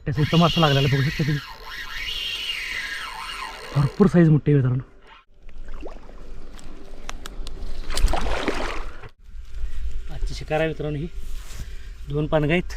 मोठ्या साईजचा मासा लागलेला बघू शकता तुम्ही. भरपूर साईज मोठी आहे मित्रांनो. आजची शिकार आहे मित्रांनो ही 2 पानगं आहेत.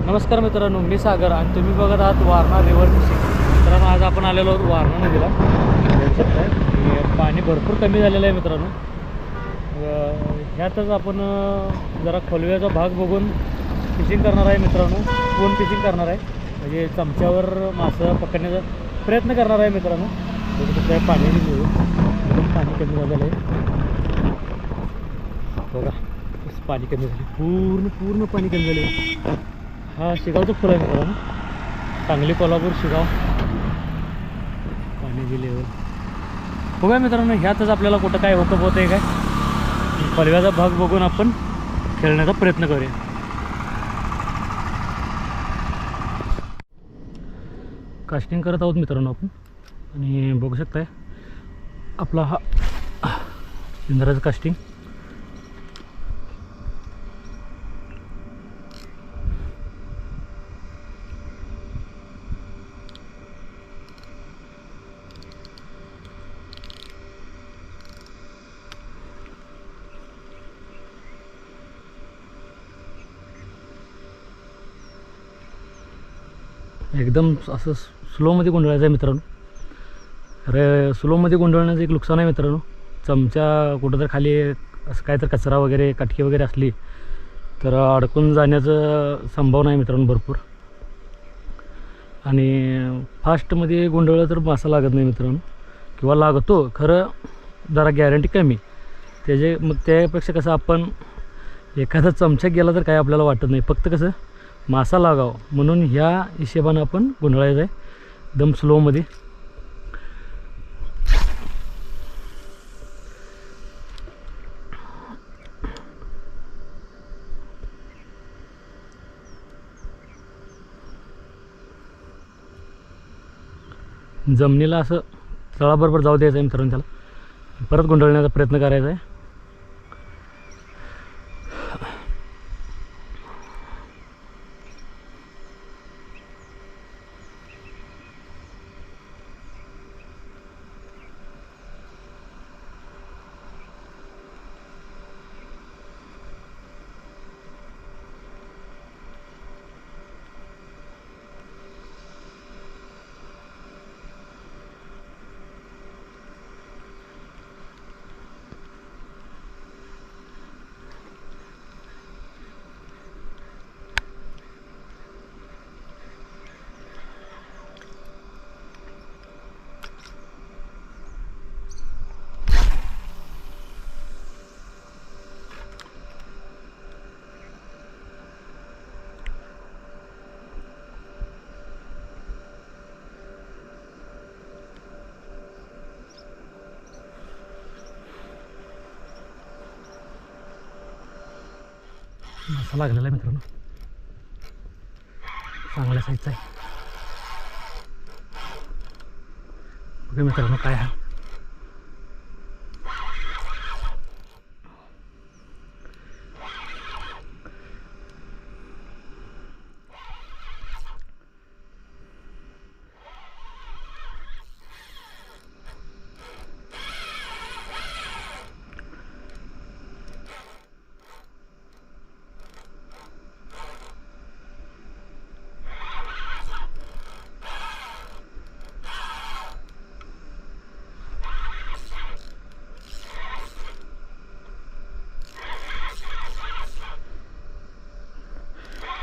नमस्कार मित्रांनो, मी सागर आणि तुम्ही बघत आहात वारणा रिव्हर फिशिंग. मित्रांनो आज आपण आलेलो आहोत वारणा नदीला. बघू शकताय पाणी भरपूर कमी झालेलं आहे मित्रांनो. ह्यातच आपण जरा खोलव्याचा भाग बघून फिशिंग करणार आहे मित्रांनो. स्पून फिशिंग करणार आहे, म्हणजे चमच्यावर मासं पकडण्याचा प्रयत्न करणार आहे मित्रांनो. बघू शकताय पाणी एकदम पाणी कमी झालेलं आहे बघा. पाणी कमी झाले, पूर्ण पाणी कमी झाले. हा शिगावचं फुल आहे मित्रांनो, सांगली कोल्हापूर शिगाव पाण्याची लेवल बघा मित्रांनो. ह्यातच आपल्याला कुठं काय होतं आहे काय, खोलव्याचा भाग बघून आपण खेळण्याचा प्रयत्न करूया. कास्टिंग करत आहोत मित्रांनो आपण. आणि बघू शकताय आपला हा इंद्राचं कास्टिंग. एकदम असं स्लोमध्ये गुंडळायचं आहे मित्रांनो. अरे स्लोमध्ये गुंडळण्याचं एक नुकसान आहे मित्रांनो. चमचा कुठं तर खाली असं काय तर कचरा वगैरे काटकी वगैरे असली तर अडकून जाण्याचं संभावना आहे मित्रांनो भरपूर. आणि फास्टमध्ये गुंडळलं तर मासा लागत नाही मित्रांनो, किंवा लागतो खरं जरा गॅरंटी कमी. मग त्यापेक्षा कसं आपण एखादा चमचा गेला तर काय आपल्याला वाटत नाही, फक्त कसं मासा लागावं म्हणून ह्या हिशेबानं आपण गुंडळायचं आहे एकदम स्लोमध्ये. जमिनीला असं तळाबरोबर जाऊ द्यायचं आहे मित्रांनो. त्याला परत गुंडळण्याचा प्रयत्न करायचा आहे. मासा लागलेला आहे मित्रांनो, चांगल्या साईजचा आहे. बघा मित्रांनो काय आहे.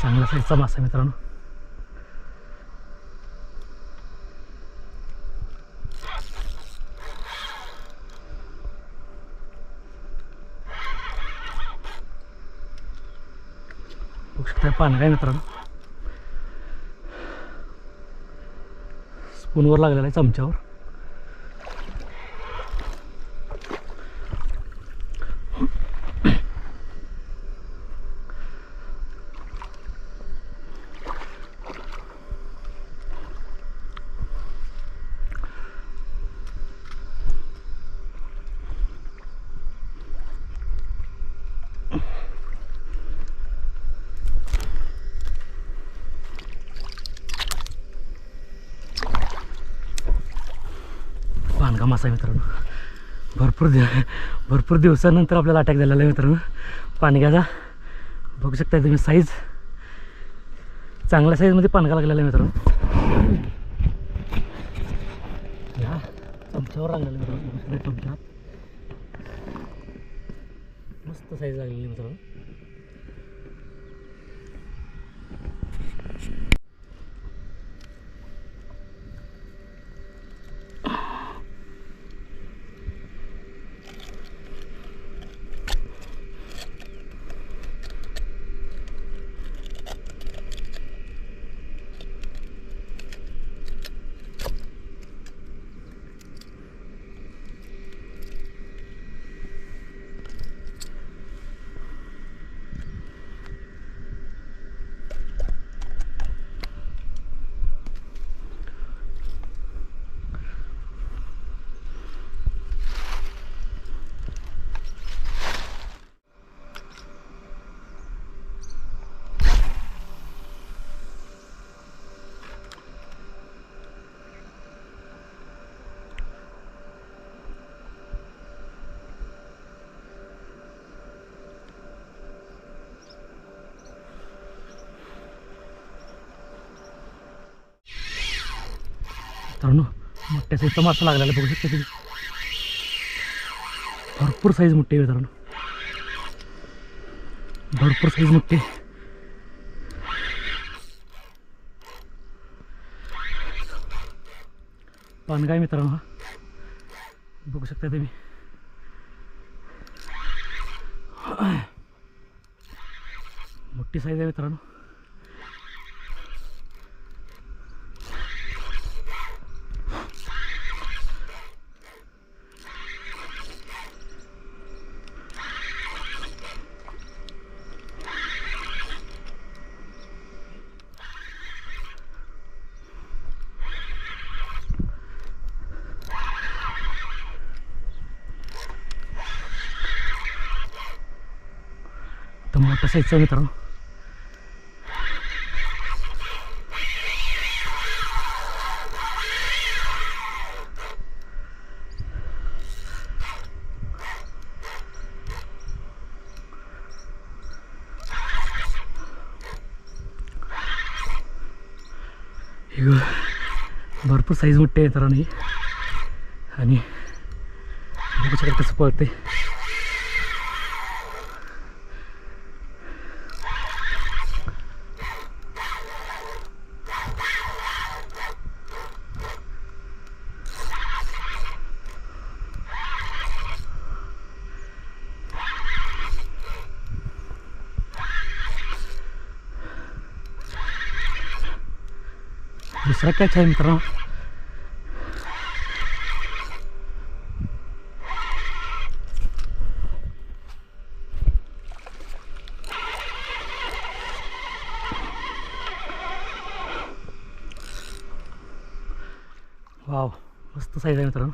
चांगला साईजचा मासा मित्रांनो. बघू शकता पान काय मित्रांनो, स्पूनवर लागलेला आहे चमच्यावर. पानगा मासा आहे मित्रांनो. भरपूर दिवसानंतर आपल्याला अटॅक झालेला आहे मित्रांनो पानग्याचा. बघू शकता तुम्ही साईज, चांगल्या साईजमध्ये पानगा लागलेला आहे मित्रांनो. या चमच्यावर लागलेला मित्रांनो. चमच्यात मस्त साईज लागलेली मित्रांनो. मित्रांनो मोठ्या साईजचा मासा लागलेला बघू शकता तुम्ही. भरपूर साईज मोठी आहे मित्रांनो, भरपूर साईज मोठी. पानगा आहे मित्रांनो हा, बघू शकता तुम्ही. मोठी साईज आहे मित्रांनो. तर मोठा साईजचा मित्रांनो. भरपूर साईज मोठी आहे मित्रांनो ही. आणि बघू शकता कसं पळते. दुसरा कॅच आहे मित्रांनो. वाव मस्त साईज आहे मित्रांनो.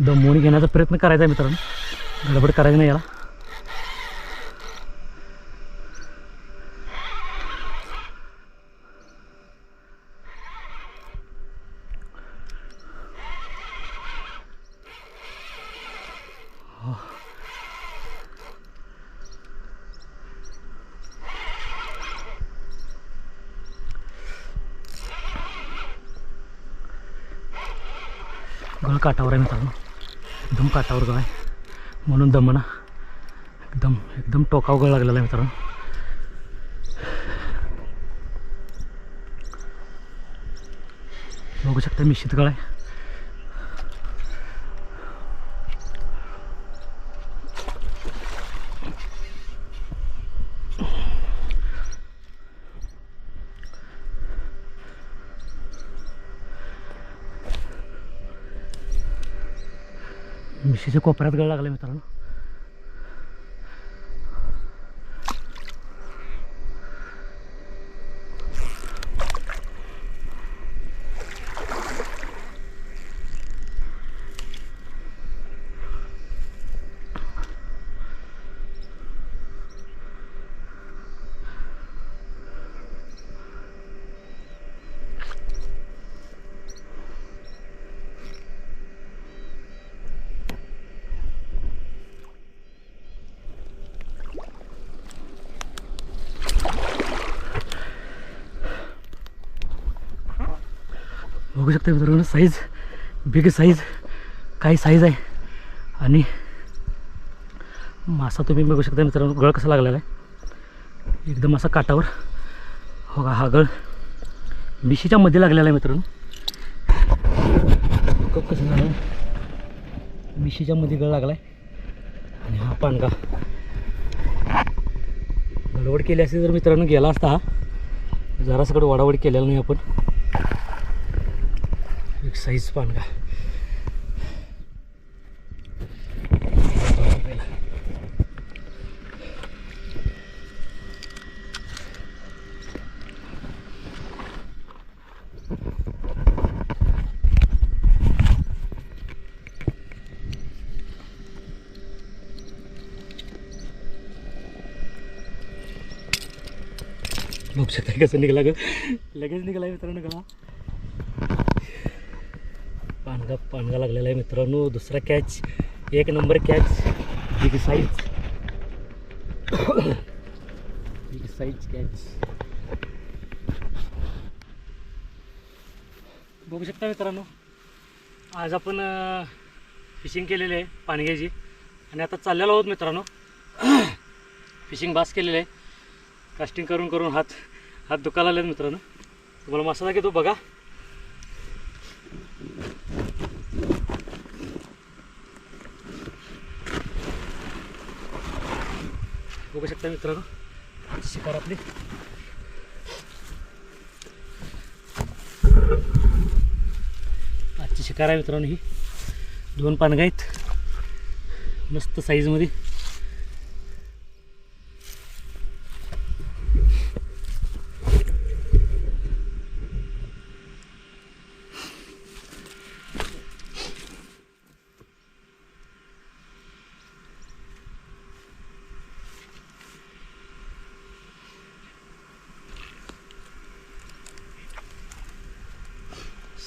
दमवून घेण्याचा प्रयत्न करायचा आहे मित्रांनो, गडबड करायची नाही याला. गळ काठावर आहे मित्रांनो, एकदम काठावर गळ आहे म्हणून दमना एकदम टोकावर गळ लागलेला आहे मित्रांनो. बघू शकता मिश्रित गळ आहे. मिशीच्या कोपऱ्यात गळ लागला मित्रांनो. बघू शकता मित्रांनो साईज, बिग साईज, काय साईज आहे. आणि मासा तुम्ही बघू शकता मित्रांनो, गळ कसा लागलेला आहे एकदम असा काटावर. हो का, हा गळ मिशीच्या मध्ये लागलेला आहे मित्रांनो. खूप कसं झालं, मिशीच्या मध्ये गळ लागला आहे. आणि हा पानगा गडबड केली असती तर मित्रांनो गेला असता. हा जरा सगळं वाडावडी केलेलं नाही आपण. एक साईज पानगा. बघू शकता कसं निघाला ग, लगेच निघाला आहे मित्रांनो गळा. पानगा पानगा लागलेला आहे मित्रांनो. दुसरा कॅच, एक number catch, big size, big size catch. बघू शकता मित्रांनो, आज आपण फिशिंग केलेली आहे पानग्याची. आणि आता चाललेलो आहोत मित्रांनो. फिशिंग बास केलेलं आहे. कास्टिंग करून करून हात दुखायला आले मित्रांनो. तुम्हाला मासा दाखवतो बघा. बघू शकता मित्रांनो आजची शिकार आपली. आजची शिकार आहे मित्रांनो ही. 2 पानगा आहेत मस्त साईजमध्ये.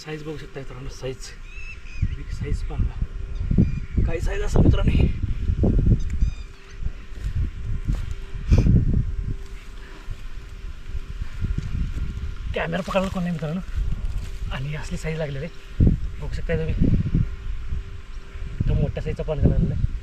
साईज बघू शकता मित्रांनो, साईज, बिग साईज पानगा. काय साईज असं मित्रांनो ही. कॅमेरा पकडायला कोण नाही मित्रांनो. आणि असली साईज लागलेली आहे बघू शकता तुम्ही. एकदम मोठ्या साईजचा पानगा लागलेला आहे.